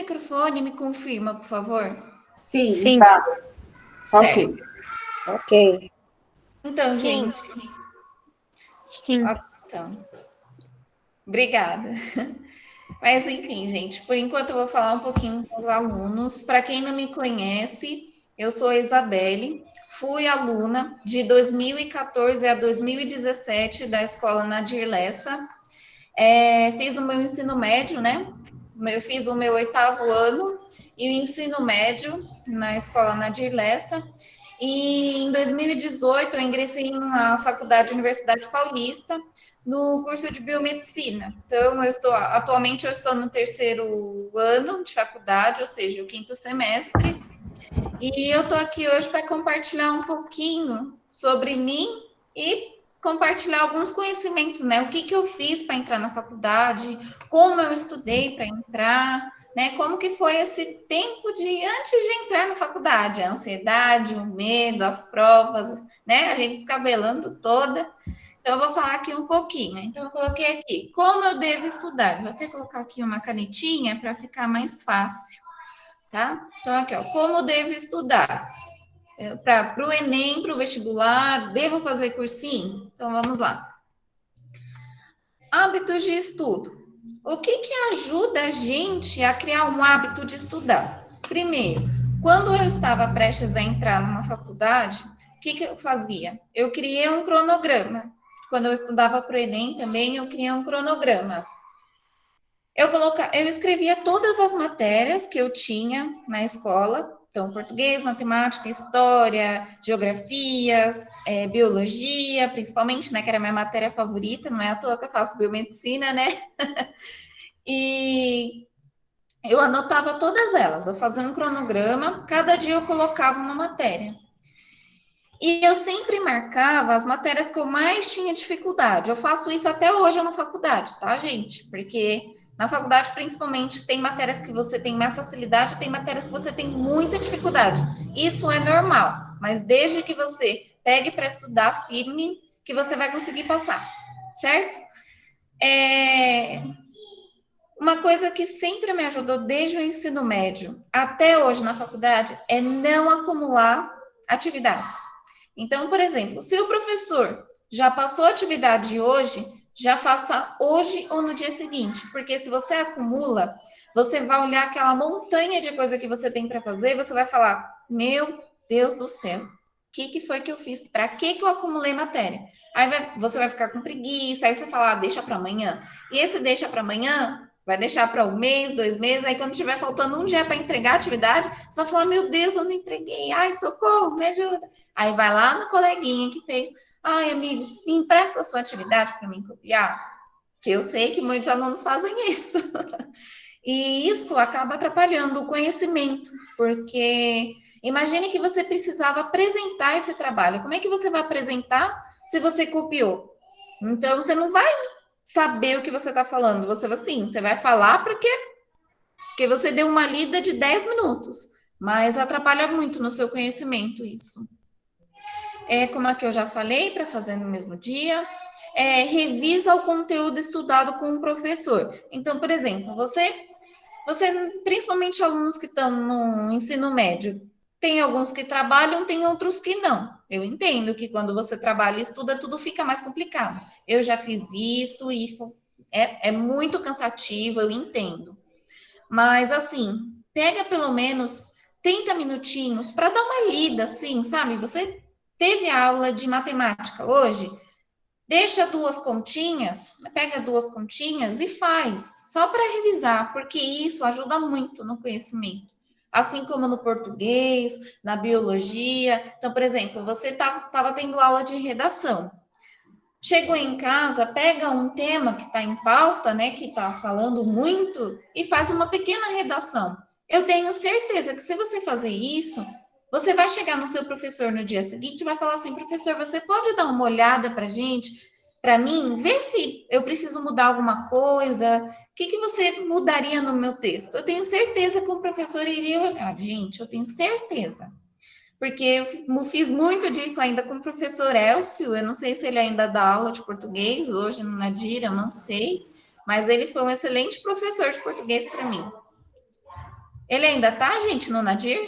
microfone, me confirma, por favor. Sim, Sim. está. Certo. Ok. Ok. Então, Sim. gente, Sim. então, obrigada. Mas, enfim, gente, por enquanto eu vou falar um pouquinho com os alunos. Para quem não me conhece, eu sou a Isabelle, fui aluna de 2014 a 2017 da Escola Nadir Lessa. Fiz o meu ensino médio, né? Eu fiz o meu 8º ano e o ensino médio na Escola Nadir Lessa. E em 2018 eu ingressei na Faculdade Universidade Paulista no curso de biomedicina. Então, atualmente eu estou no 3º ano de faculdade, ou seja, o 5º semestre. E eu estou aqui hoje para compartilhar um pouquinho sobre mim e compartilhar alguns conhecimentos, né? O que eu fiz para entrar na faculdade, como eu estudei para entrar, né? Como que foi esse tempo de antes de entrar na faculdade, a ansiedade, o medo, as provas, né? A gente descabelando toda. Então, eu vou falar aqui um pouquinho. Então, eu coloquei aqui, como eu devo estudar? Vou até colocar aqui uma canetinha para ficar mais fácil, tá? Então, aqui, ó, como eu devo estudar? Para o Enem, para o vestibular, devo fazer cursinho? Então, vamos lá. Hábitos de estudo. O que ajuda a gente a criar um hábito de estudar? Primeiro, quando eu estava prestes a entrar numa faculdade, o que eu fazia? Eu criei um cronograma. Quando eu estudava para o Enem também, eu criei um cronograma. Eu escrevia todas as matérias que eu tinha na escola, então português, matemática, história, geografias, biologia, principalmente, né, que era a minha matéria favorita, não é à toa que eu faço biomedicina, né? E eu anotava todas elas, eu fazia um cronograma, cada dia eu colocava uma matéria. E eu sempre marcava as matérias que eu mais tinha dificuldade. Eu faço isso até hoje na faculdade, tá, gente? Porque na faculdade, principalmente, tem matérias que você tem mais facilidade, tem matérias que você tem muita dificuldade. Isso é normal, mas desde que você pegue para estudar firme, que você vai conseguir passar, certo? Uma coisa que sempre me ajudou desde o ensino médio até hoje na faculdade é não acumular atividades. Então, por exemplo, se o professor já passou a atividade hoje, já faça hoje ou no dia seguinte, porque se você acumula, você vai olhar aquela montanha de coisa que você tem para fazer e você vai falar: meu Deus do céu, o que foi que eu fiz? Para que eu acumulei matéria? Aí você vai ficar com preguiça, aí você fala: deixa para amanhã. E esse deixa para amanhã vai deixar para 1 mês, 2 meses, aí quando estiver faltando um dia para entregar a atividade, você vai falar: meu Deus, eu não entreguei, ai, socorro, me ajuda. Aí vai lá no coleguinha que fez: ai, amigo, me empresta a sua atividade para mim copiar? Que eu sei que muitos alunos fazem isso. E isso acaba atrapalhando o conhecimento, porque imagine que você precisava apresentar esse trabalho. Como é que você vai apresentar se você copiou? Então, você não vai saber o que você está falando. Você vai falar porque você deu uma lida de 10 minutos, mas atrapalha muito no seu conhecimento isso. Como aqui eu já falei, para fazer no mesmo dia. Revisa o conteúdo estudado com o professor. Então, por exemplo, você, principalmente alunos que estão no ensino médio, tem alguns que trabalham, tem outros que não. Eu entendo que quando você trabalha e estuda, tudo fica mais complicado. Eu já fiz isso e é muito cansativo, eu entendo. Mas, assim, pega pelo menos 30 minutinhos para dar uma lida, assim, sabe? Você teve aula de matemática hoje? Deixa 2 continhas, pega 2 continhas e faz, só para revisar, porque isso ajuda muito no conhecimento. Assim como no português, na biologia. Então, por exemplo, você estava tendo aula de redação. Chegou em casa, pega um tema que está em pauta, né, que está falando muito, e faz uma pequena redação. Eu tenho certeza que se você fazer isso, você vai chegar no seu professor no dia seguinte e vai falar assim: professor, você pode dar uma olhada para gente, para mim, ver se eu preciso mudar alguma coisa, o que você mudaria no meu texto? Eu tenho certeza que o professor iria olhar. Gente, eu tenho certeza. Porque eu fiz muito disso ainda com o professor Elcio. Eu não sei se ele ainda dá aula de português hoje no Nadir, eu não sei. Mas ele foi um excelente professor de português para mim. Ele ainda tá, gente, no Nadir?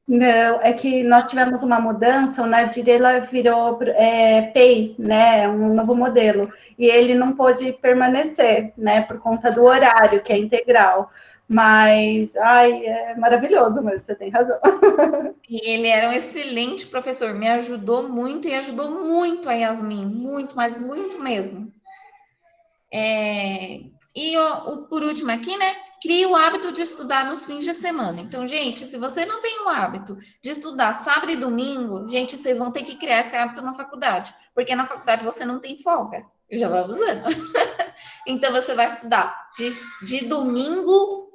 Não, é que nós tivemos uma mudança, o Nadir ela virou PEI, né, um novo modelo, e ele não pôde permanecer, né, por conta do horário, que é integral. Mas, ai, é maravilhoso, mas você tem razão. E ele era um excelente professor, me ajudou muito e ajudou muito a Yasmin, muito, mas muito mesmo. E por último aqui, né? Crie o hábito de estudar nos fins de semana. Então, gente, se você não tem o hábito de estudar sábado e domingo, gente, vocês vão ter que criar esse hábito na faculdade, porque na faculdade você não tem folga. Eu já vou avisando. Então, você vai estudar de domingo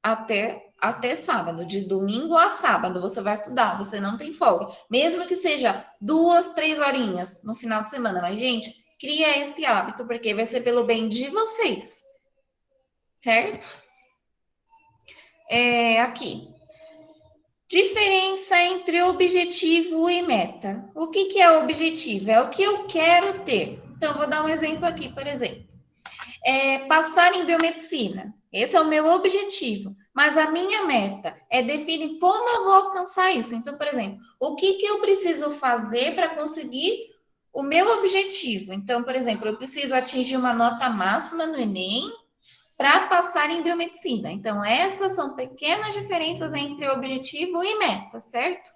até sábado, de domingo a sábado você vai estudar, você não tem folga, mesmo que seja 2, 3 horinhas no final de semana, mas gente, cria esse hábito, porque vai ser pelo bem de vocês, certo? Aqui, diferença entre objetivo e meta. O que é objetivo? É o que eu quero ter. Então, vou dar um exemplo aqui, por exemplo. Passar em biomedicina. Esse é o meu objetivo. Mas a minha meta é definir como eu vou alcançar isso. Então, por exemplo, o que eu preciso fazer para conseguir o meu objetivo? Então, por exemplo, eu preciso atingir uma nota máxima no Enem para passar em biomedicina. Então, essas são pequenas diferenças entre objetivo e meta, certo?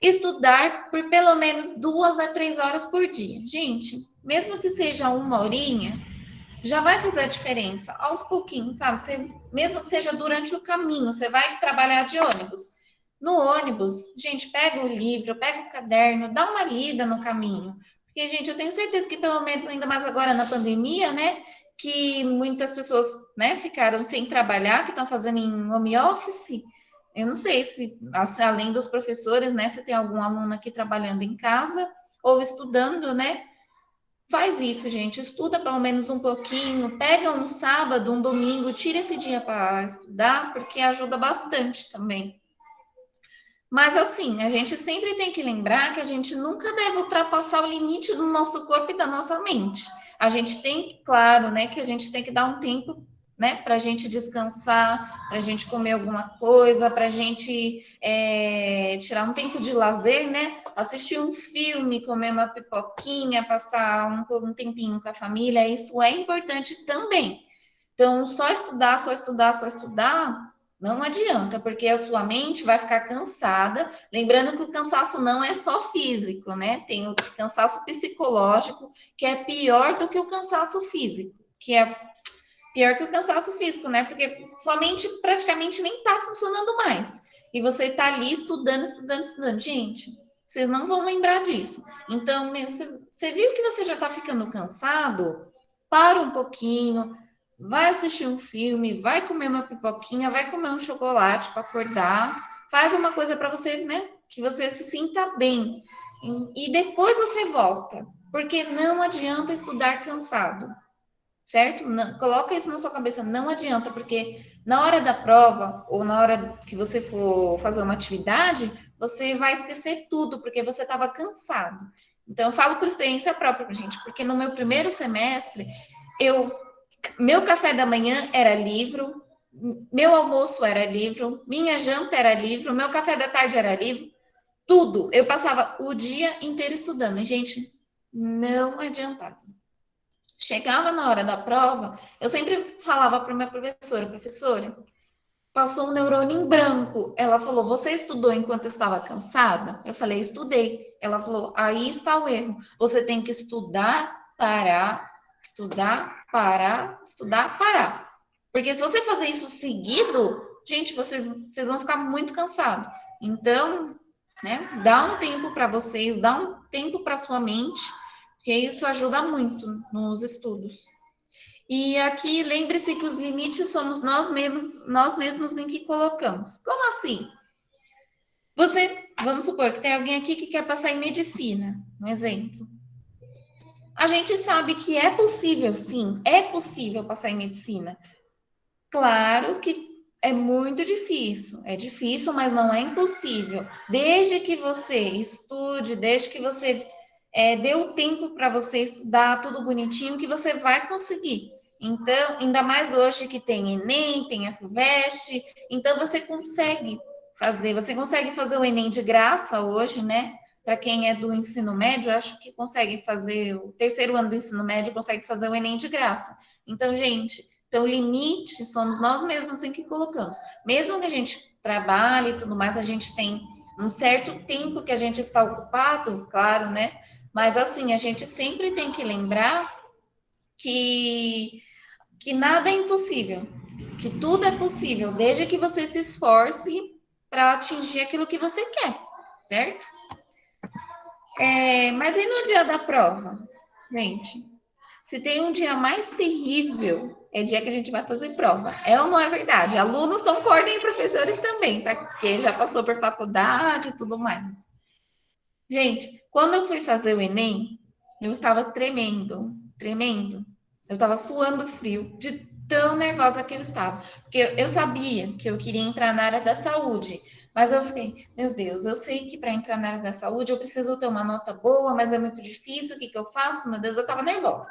Estudar por pelo menos 2 a 3 horas por dia. Gente, mesmo que seja uma horinha, já vai fazer a diferença aos pouquinhos, sabe? Mesmo que seja durante o caminho, você vai trabalhar de ônibus. No ônibus, gente, pega o livro, pega o caderno, dá uma lida no caminho. Porque, gente, eu tenho certeza que pelo menos, ainda mais agora na pandemia, né? Que muitas pessoas, né, ficaram sem trabalhar, que estão fazendo em home office. Eu não sei se, além dos professores, né, se tem algum aluno aqui trabalhando em casa ou estudando, né? Faz isso, gente. Estuda pelo menos um pouquinho. Pega um sábado, um domingo, tira esse dia para estudar, porque ajuda bastante também. Mas assim, a gente sempre tem que lembrar que a gente nunca deve ultrapassar o limite do nosso corpo e da nossa mente. A gente tem, claro, né, que a gente tem que dar um tempo, né, para a gente descansar, para a gente comer alguma coisa, para a gente tirar um tempo de lazer, né, assistir um filme, comer uma pipoquinha, passar um tempinho com a família, isso é importante também. Então, só estudar, só estudar, só estudar, não adianta, porque a sua mente vai ficar cansada. Lembrando que o cansaço não é só físico, né? Tem o cansaço psicológico, que é pior do que o cansaço físico, que é pior que o cansaço físico, né? Porque sua mente praticamente nem tá funcionando mais. E você tá ali estudando, estudando, estudando. Gente, vocês não vão lembrar disso. Então, você viu que você já tá ficando cansado? Para um pouquinho, vai assistir um filme, vai comer uma pipoquinha, vai comer um chocolate para acordar, faz uma coisa para você, né? Que você se sinta bem. E depois você volta, porque não adianta estudar cansado, certo? Não, coloca isso na sua cabeça, não adianta, porque na hora da prova ou na hora que você for fazer uma atividade, você vai esquecer tudo, porque você estava cansado. Então, eu falo por experiência própria, gente, porque no meu primeiro semestre, meu café da manhã era livro, meu almoço era livro, minha janta era livro, meu café da tarde era livro, tudo. Eu passava o dia inteiro estudando. E, gente, não adiantava. Chegava na hora da prova, eu sempre falava para minha professora, passou um neurônio em branco. Ela falou, você estudou enquanto estava cansada? Eu falei, estudei. Ela falou, aí está o erro. Você tem que estudar, parar, estudar, parar, estudar, parar. Porque se você fazer isso seguido, gente, vocês vão ficar muito cansados. Então, né, dá um tempo para vocês, dá um tempo para sua mente, porque isso ajuda muito nos estudos. E aqui, lembre-se que os limites somos nós mesmos em que colocamos. Como assim? Vamos supor que tem alguém aqui que quer passar em medicina, um exemplo. A gente sabe que é possível, sim, é possível passar em medicina. Claro que é difícil, mas não é impossível. Desde que você estude, desde que você dê o tempo para você estudar tudo bonitinho, que você vai conseguir. Então, ainda mais hoje que tem Enem, tem a FUVEST, então você consegue fazer o Enem de graça hoje, né? Para quem é do ensino médio, acho que consegue fazer, o terceiro ano do ensino médio consegue fazer o Enem de graça. Então, gente, então o limite somos nós mesmos em que colocamos. Mesmo que a gente trabalhe e tudo mais, a gente tem um certo tempo que a gente está ocupado, claro, né? Mas assim, a gente sempre tem que lembrar que nada é impossível, que tudo é possível, desde que você se esforce para atingir aquilo que você quer, certo? Mas e no dia da prova? Gente, se tem um dia mais terrível, é dia que a gente vai fazer prova. É ou não é verdade? Alunos concordem e professores também, tá? Porque já passou por faculdade e tudo mais. Gente, quando eu fui fazer o Enem, eu estava tremendo, tremendo. Eu estava suando frio, de tão nervosa que eu estava. Porque eu sabia que eu queria entrar na área da saúde, mas eu fiquei, meu Deus, eu sei que para entrar na área da saúde eu preciso ter uma nota boa, mas é muito difícil, o que eu faço? Meu Deus, eu estava nervosa.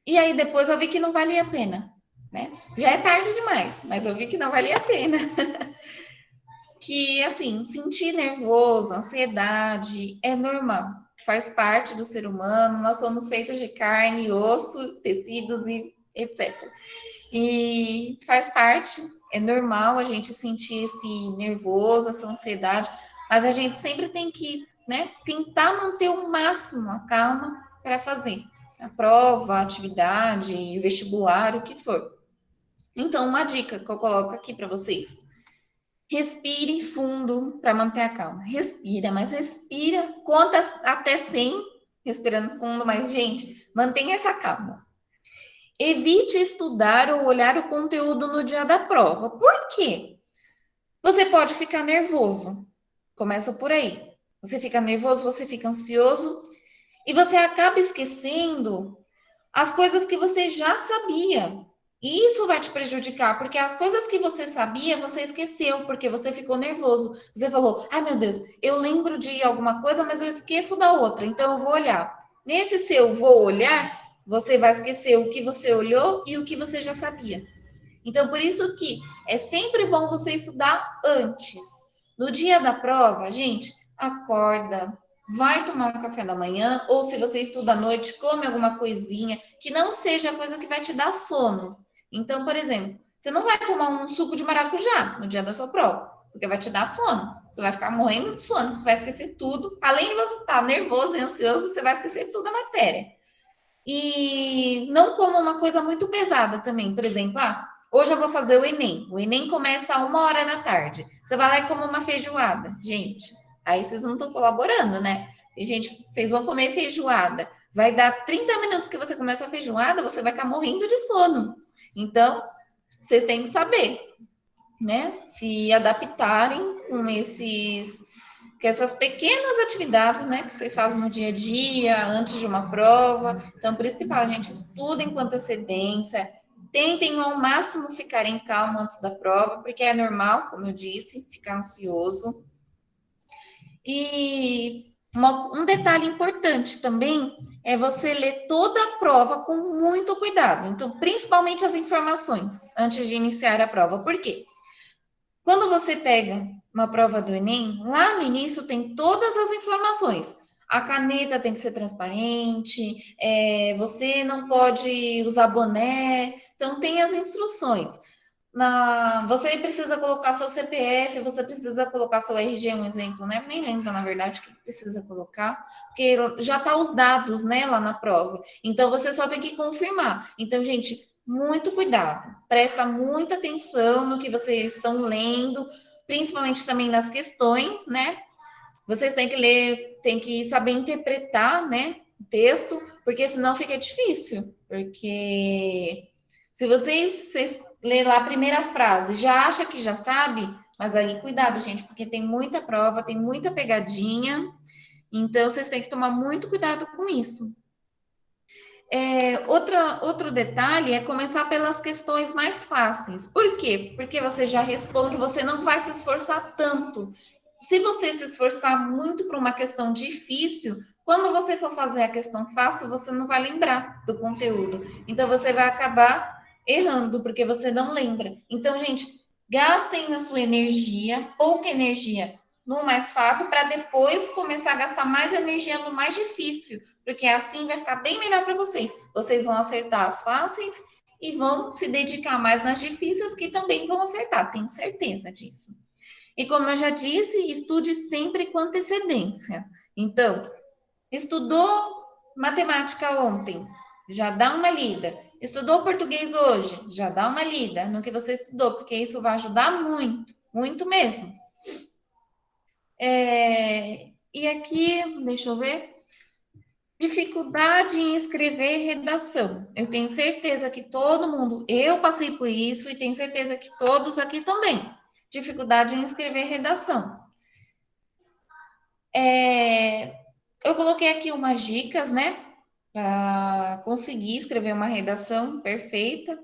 E aí depois eu vi que não valia a pena, né? Já é tarde demais, mas eu vi que não valia a pena. Que, assim, sentir nervoso, ansiedade é normal, faz parte do ser humano, nós somos feitos de carne, osso, tecidos e etc. E faz parte, é normal a gente sentir esse nervoso, essa ansiedade, mas a gente sempre tem que, né, tentar manter o máximo a calma para fazer a prova, a atividade, o vestibular, o que for. Então, uma dica que eu coloco aqui para vocês: respire fundo para manter a calma. Respira, mas respira, conta até 100, respirando fundo, mas, gente, mantenha essa calma. Evite estudar ou olhar o conteúdo no dia da prova. Por quê? Você pode ficar nervoso. Começa por aí. Você fica nervoso, você fica ansioso e você acaba esquecendo as coisas que você já sabia. E isso vai te prejudicar, porque as coisas que você sabia, você esqueceu, porque você ficou nervoso. Você falou, ai meu Deus, eu lembro de alguma coisa, mas eu esqueço da outra, então eu vou olhar. Nesse seu vou olhar, você vai esquecer o que você olhou e o que você já sabia. Então, por isso que é sempre bom você estudar antes. No dia da prova, gente, acorda, vai tomar um café da manhã, ou se você estuda à noite, come alguma coisinha, que não seja coisa que vai te dar sono. Então, por exemplo, você não vai tomar um suco de maracujá no dia da sua prova, porque vai te dar sono. Você vai ficar morrendo de sono, você vai esquecer tudo. Além de você estar nervoso e ansioso, você vai esquecer tudo a matéria. E não coma uma coisa muito pesada também. Por exemplo, hoje eu vou fazer o Enem. O Enem começa a 1h da tarde. Você vai lá e come uma feijoada. Gente, aí vocês não estão colaborando, né? E, gente, vocês vão comer feijoada. Vai dar 30 minutos que você começa a feijoada, você vai estar morrendo de sono. Então, vocês têm que saber, né? Se adaptarem com essas pequenas atividades, né, que vocês fazem no dia a dia, antes de uma prova. Então, por isso que fala, gente, estudem com antecedência, tentem ao máximo ficar em calma antes da prova, porque é normal, como eu disse, ficar ansioso. E um detalhe importante também é você ler toda a prova com muito cuidado. Então, principalmente as informações antes de iniciar a prova. Por quê? Quando você pega uma prova do Enem, lá no início tem todas as informações. A caneta tem que ser transparente, você não pode usar boné, então tem as instruções. Você precisa colocar seu CPF, você precisa colocar seu RG, um exemplo, né? Nem lembro, na verdade, o que precisa colocar, porque já tá os dados, né, lá na prova. Então, você só tem que confirmar. Então, gente, muito cuidado, presta muita atenção no que vocês estão lendo, principalmente também nas questões, né? Vocês têm que ler, têm que saber interpretar, né, o texto, porque senão fica difícil. Porque se vocês ler lá a primeira frase, já acha que já sabe, mas aí cuidado, gente, porque tem muita prova, tem muita pegadinha, então vocês têm que tomar muito cuidado com isso. Outro detalhe é começar pelas questões mais fáceis. Por quê? Porque você já responde, você não vai se esforçar tanto. Se você se esforçar muito para uma questão difícil, Quando você for fazer a questão fácil, você não vai lembrar do conteúdo. Então, você vai acabar errando, porque você não lembra. Então, gente, gastem a sua energia, pouca energia, no mais fácil, para depois começar a gastar mais energia no mais difícil, porque assim vai ficar bem melhor para vocês. Vocês vão acertar as fáceis e vão se dedicar mais nas difíceis, que também vão acertar, tenho certeza disso. E como eu já disse, estude sempre com antecedência. Então, estudou matemática ontem, já dá uma lida. Estudou português hoje, já dá uma lida no que você estudou, porque isso vai ajudar muito, muito mesmo. E aqui, deixa eu ver. Dificuldade em escrever redação. Eu tenho certeza que todo mundo, eu passei por isso e tenho certeza que todos aqui também. Dificuldade em escrever redação. Eu coloquei aqui umas dicas, né? Para conseguir escrever uma redação perfeita.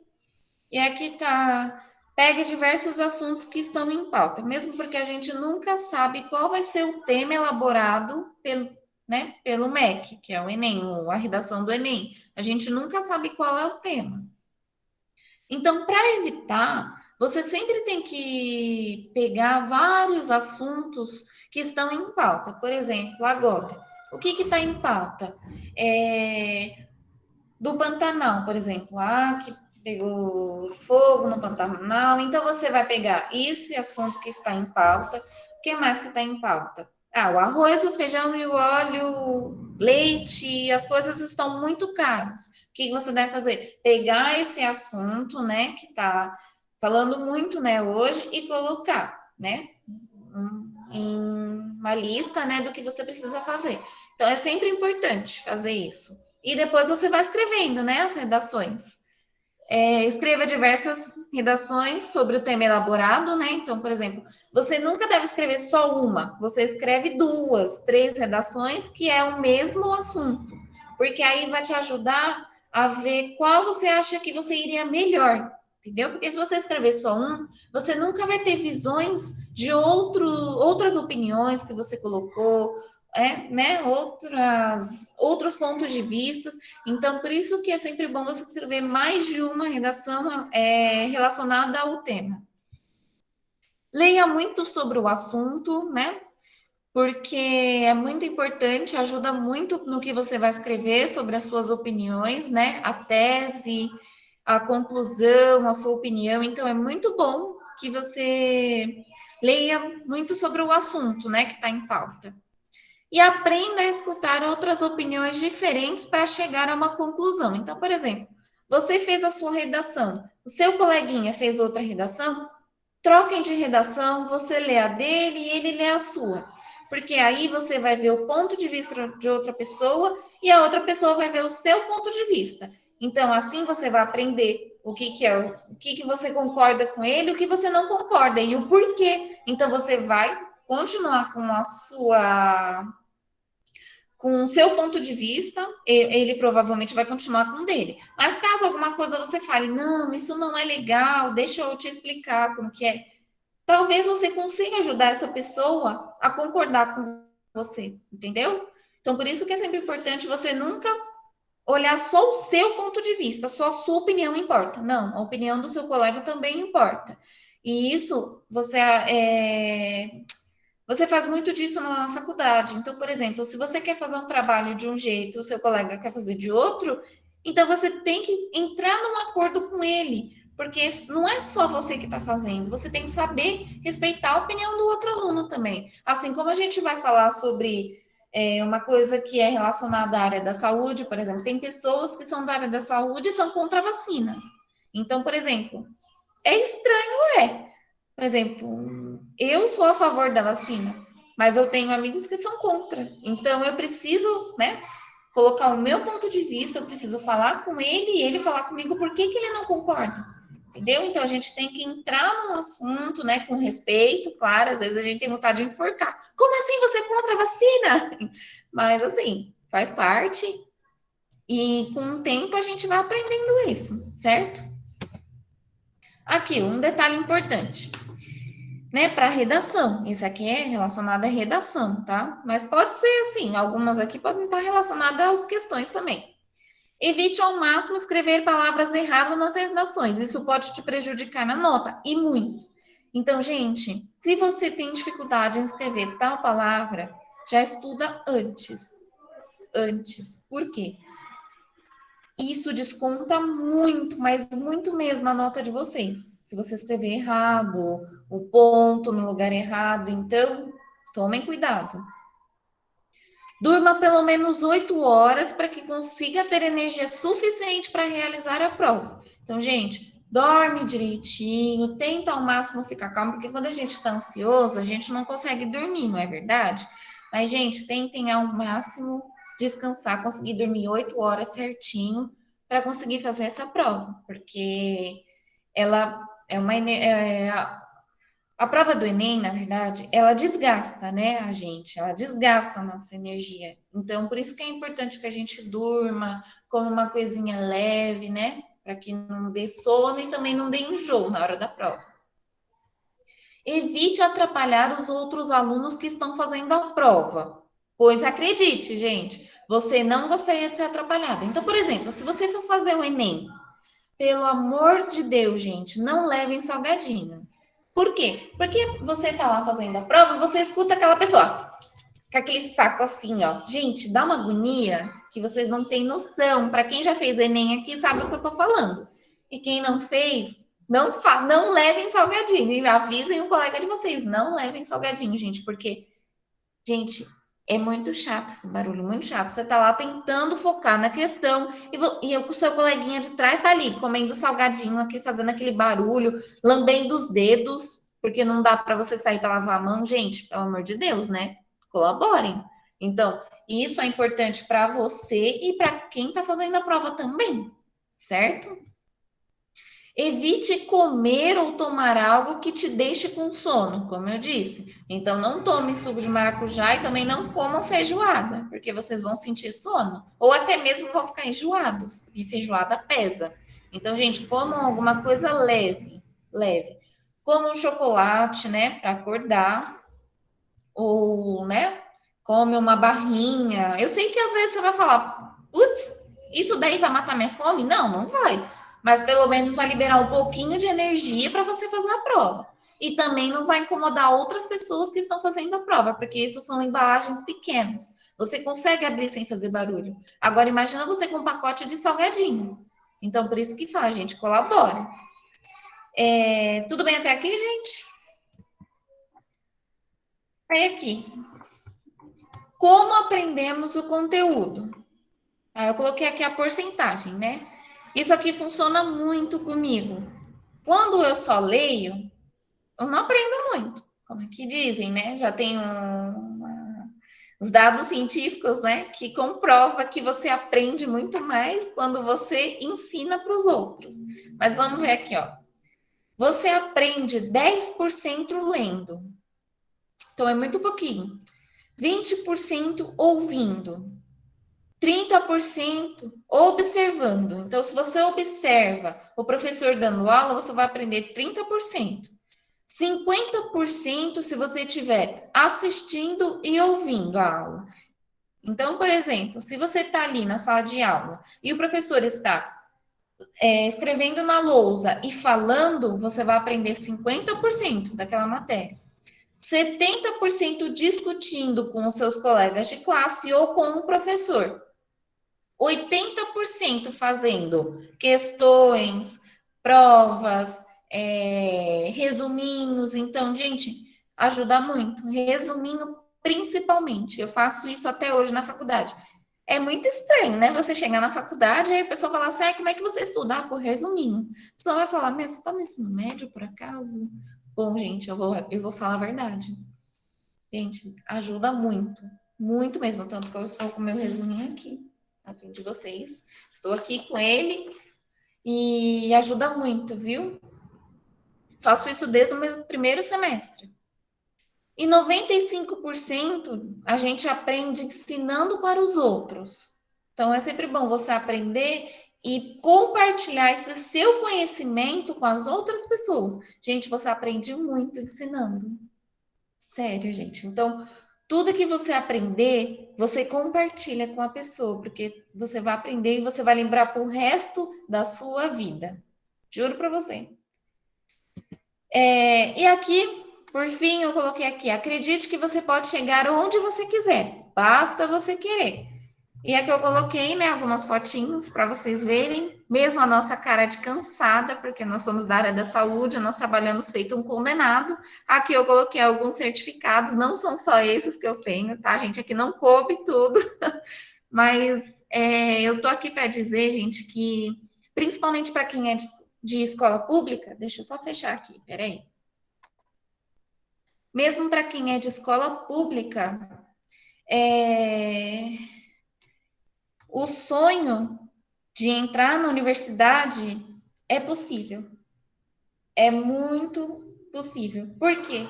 E aqui tá. Pegue diversos assuntos que estão em pauta, mesmo porque a gente nunca sabe qual vai ser o tema elaborado pelo MEC, que é o Enem, ou a redação do Enem. A gente nunca sabe qual é o tema. Então, para evitar, você sempre tem que pegar vários assuntos que estão em pauta. Por exemplo, agora, o que está em pauta? Do Pantanal, por exemplo, que pegou fogo no Pantanal. Então, você vai pegar esse assunto que está em pauta. O que mais que está em pauta? O arroz, o feijão e o óleo, leite, as coisas estão muito caras. O que você deve fazer? Pegar esse assunto, né, que está falando muito, né, hoje, e colocar, né, em uma lista, né, do que você precisa fazer. Então, é sempre importante fazer isso. E depois você vai escrevendo, né, as redações. Escreva diversas redações sobre o tema elaborado, né? Então, por exemplo, você nunca deve escrever só uma, você escreve 2, 3 redações que é o mesmo assunto, porque aí vai te ajudar a ver qual você acha que você iria melhor, entendeu? Porque se você escrever só um, você nunca vai ter visões de outras opiniões que você colocou, né? Outros pontos de vista. Então, por isso que é sempre bom você escrever mais de uma redação relacionada ao tema. Leia muito sobre o assunto, né? Porque é muito importante, ajuda muito no que você vai escrever sobre as suas opiniões, né? A tese, a conclusão, a sua opinião. Então, é muito bom que você leia muito sobre o assunto, né? Que está em pauta. E aprenda a escutar outras opiniões diferentes para chegar a uma conclusão. Então, por exemplo, você fez a sua redação, o seu coleguinha fez outra redação, troquem de redação, você lê a dele e ele lê a sua. Porque aí você vai ver o ponto de vista de outra pessoa e a outra pessoa vai ver o seu ponto de vista. Então, assim você vai aprender o que você concorda com ele, o que você não concorda e o porquê. Então, você vai continuar com o seu ponto de vista, ele provavelmente vai continuar com o dele. Mas caso alguma coisa você fale, não, isso não é legal, deixa eu te explicar como que é. Talvez você consiga ajudar essa pessoa a concordar com você, entendeu? Então, por isso que é sempre importante você nunca olhar só o seu ponto de vista, só a sua opinião importa. Não, a opinião do seu colega também importa. E isso você faz muito disso na faculdade. Então, por exemplo, se você quer fazer um trabalho de um jeito, o seu colega quer fazer de outro, então você tem que entrar num acordo com ele, porque não é só você que está fazendo, você tem que saber respeitar a opinião do outro aluno também. Assim como a gente vai falar sobre uma coisa que é relacionada à área da saúde, por exemplo, tem pessoas que são da área da saúde e são contra vacinas. Então, por exemplo, é estranho, por exemplo, eu sou a favor da vacina, mas eu tenho amigos que são contra. Então, eu preciso, né, colocar o meu ponto de vista, eu preciso falar com ele e ele falar comigo por que ele não concorda. Entendeu? Então, a gente tem que entrar no assunto, né, com respeito, claro, às vezes a gente tem vontade de enforcar. Como assim você é contra a vacina? Mas, assim, faz parte e com o tempo a gente vai aprendendo isso, certo? Aqui, um detalhe importante. né, para redação. Esse aqui é relacionado à redação, tá? Mas pode ser assim, algumas aqui podem estar relacionadas às questões também. Evite ao máximo escrever palavras erradas nas redações. Isso pode te prejudicar na nota, e muito. Então, gente, se você tem dificuldade em escrever tal palavra, já estuda antes. Antes. Por quê? Isso desconta muito, mas muito mesmo a nota de vocês. Se você escrever errado, o ponto no lugar errado, então tomem cuidado. Durma pelo menos 8 horas para que consiga ter energia suficiente para realizar a prova. Então, gente, dorme direitinho, tenta ao máximo ficar calmo, porque quando a gente está ansioso, a gente não consegue dormir, não é verdade? Mas, gente, tentem ao máximo descansar, conseguir dormir 8 horas certinho para conseguir fazer essa prova, porque ela é uma a prova do Enem, na verdade, ela desgasta, né, a gente, ela desgasta a nossa energia. Então, por isso que é importante que a gente durma, coma uma coisinha leve, né, para que não dê sono e também não dê enjoo na hora da prova. Evite atrapalhar os outros alunos que estão fazendo a prova, pois acredite, gente, você não gostaria de ser atrapalhado. Então, por exemplo, se você for fazer o Enem, pelo amor de Deus, gente, não levem salgadinho. Por quê? Porque você tá lá fazendo a prova, você escuta aquela pessoa com aquele saco assim, ó. Gente, dá uma agonia que vocês não têm noção. Para quem já fez Enem aqui, sabe o que eu tô falando. E quem não fez, não levem salgadinho. E avisem o colega de vocês, não levem salgadinho, gente, porque, gente, é muito chato esse barulho, muito chato. Você tá lá tentando focar na questão e o seu coleguinha de trás tá ali comendo salgadinho aqui, fazendo aquele barulho, lambendo os dedos, porque não dá para você sair para lavar a mão. Gente, pelo amor de Deus, né? Colaborem. Então, isso é importante para você e para quem tá fazendo a prova também, certo? Evite comer ou tomar algo que te deixe com sono, como eu disse. Então, não tome suco de maracujá e também não comam feijoada, porque vocês vão sentir sono. Ou até mesmo vão ficar enjoados, porque feijoada pesa. Então, gente, comam alguma coisa leve, leve. Como um chocolate, né, para acordar. Ou, né, come uma barrinha. Eu sei que às vezes você vai falar, putz, isso daí vai matar minha fome? Não, não vai. Mas pelo menos vai liberar um pouquinho de energia para você fazer a prova. E também não vai incomodar outras pessoas que estão fazendo a prova, porque isso são embalagens pequenas. Você consegue abrir sem fazer barulho. Agora, imagina você com um pacote de salgadinho. Então, por isso que faz, gente, colabora. Tudo bem até aqui, gente? Aí aqui. Como aprendemos o conteúdo? Eu coloquei aqui a porcentagem, né? Isso aqui funciona muito comigo. Quando eu só leio, eu não aprendo muito, como é que dizem, né? Já tem os dados científicos, né, que comprova que você aprende muito mais quando você ensina para os outros. Mas vamos ver aqui, ó. Você aprende 10% lendo. Então é muito pouquinho. 20% ouvindo. 30% observando. Então, se você observa o professor dando aula, você vai aprender 30%. 50% se você estiver assistindo e ouvindo a aula. Então, por exemplo, se você está ali na sala de aula e o professor está escrevendo na lousa e falando, você vai aprender 50% daquela matéria. 70% discutindo com os seus colegas de classe ou com o professor. 80% fazendo questões, provas, resuminhos. Então, gente, ajuda muito. Resuminho, principalmente. Eu faço isso até hoje na faculdade. É muito estranho, né? Você chegar na faculdade e a pessoa fala assim, como é que você estuda? Por resuminho. A pessoa vai falar, você tá no ensino médio, por acaso? Bom, gente, eu vou falar a verdade. Gente, ajuda muito. Muito mesmo. Tanto que eu estou com o meu resuminho aqui a fim de vocês. Estou aqui com ele e ajuda muito, viu? Faço isso desde o meu primeiro semestre. E 95% a gente aprende ensinando para os outros. Então é sempre bom você aprender e compartilhar esse seu conhecimento com as outras pessoas. Gente, você aprende muito ensinando. Sério, gente. Então, tudo que você aprender, você compartilha com a pessoa, porque você vai aprender e você vai lembrar pro resto da sua vida. Juro para você. E aqui, por fim, eu coloquei aqui: acredite que você pode chegar onde você quiser, basta você querer. E aqui eu coloquei, né, algumas fotinhos para vocês verem, mesmo a nossa cara de cansada, porque nós somos da área da saúde, nós trabalhamos feito um condenado. Aqui eu coloquei alguns certificados, não são só esses que eu tenho, tá, gente? Aqui não coube tudo, mas eu tô aqui para dizer, gente, que principalmente para quem é de escola pública, deixa eu só fechar aqui, peraí. Mesmo para quem é de escola pública, o sonho de entrar na universidade é possível. É muito possível. Por quê?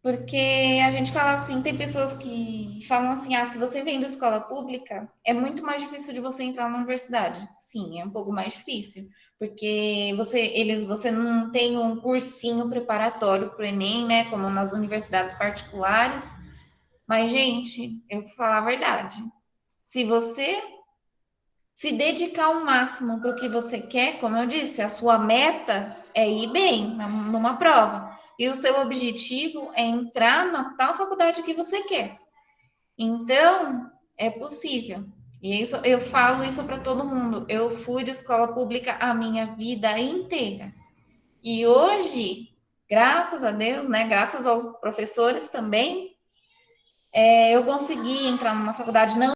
Porque a gente fala assim, tem pessoas que falam assim, se você vem da escola pública, é muito mais difícil de você entrar na universidade. Sim, é um pouco mais difícil, porque você não tem um cursinho preparatório para o Enem, né, como nas universidades particulares. Mas, gente, eu vou falar a verdade. Se você se dedicar ao máximo para o que você quer, como eu disse, a sua meta é ir bem numa prova. E o seu objetivo é entrar na tal faculdade que você quer. Então, é possível. E isso, eu falo isso para todo mundo. Eu fui de escola pública a minha vida inteira. E hoje, graças a Deus, né, graças aos professores também, eu consegui entrar numa faculdade, não